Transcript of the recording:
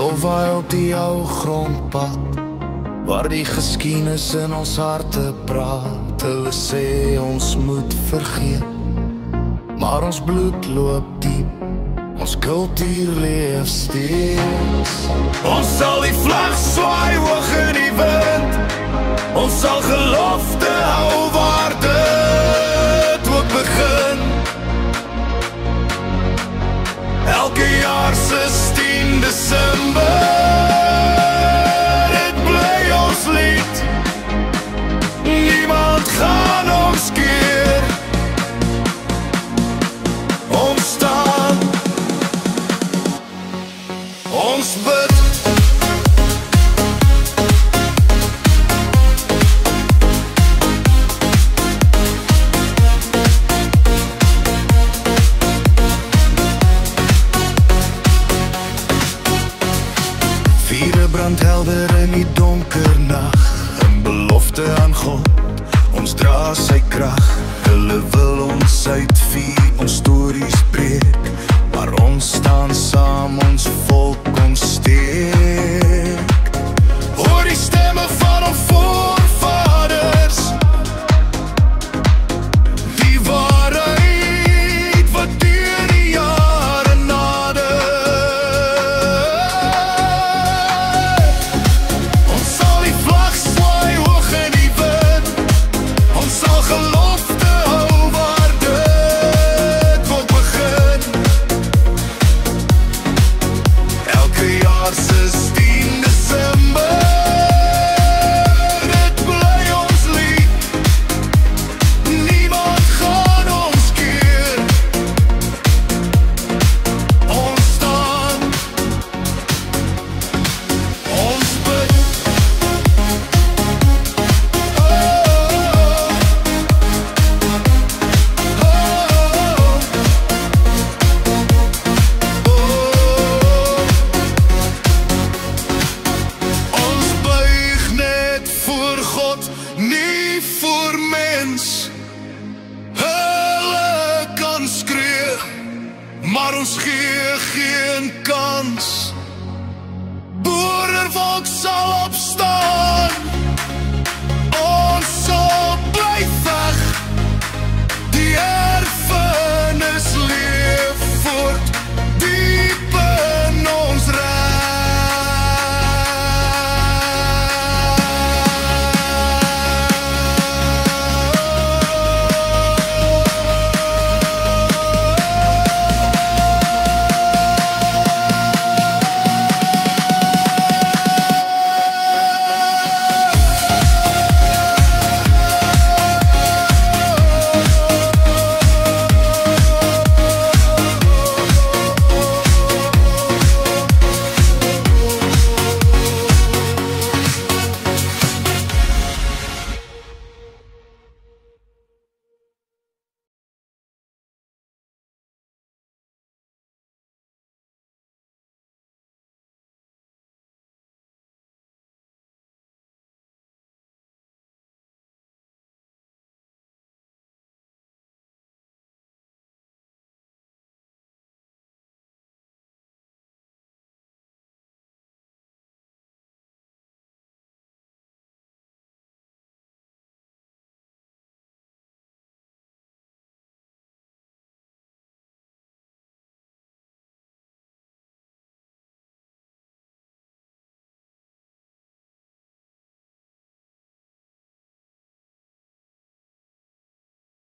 Stofwaai op die ou grondpad, waar die geskiedenis in ons harte praat. Hulle sê ons moet vergeet, maar ons bloed loop diep, ons kultuur leef steeds. Ons sal die vlag swaai hoog in die wind, ons sal gelofte hou waar dit ook begin. Elke jaar 16 Desember, dit bly ons lied, niemand gaan ons keer. Ons staan, ons bid. Viere brand helder in die donker nag, 'n belofte aan God, ons dra sy krag. Hulle wil ons uitvier, ons stories breek, maar ons staan saam, ons volk, ons steek. Hoor die stemme van ons voorvaders, die waarheid wat deur die jare nader. Ons sal die vlag swaai hoog in die wind, ons sal gelofte hou waar dit ook begin. Elke jaar 16 Desember, dit bly ons lied, niemand gaan ons keer. Ons staan, ons bid. Ons buig net voor God, nie voor mens. Hulle kan skree, maar ons gee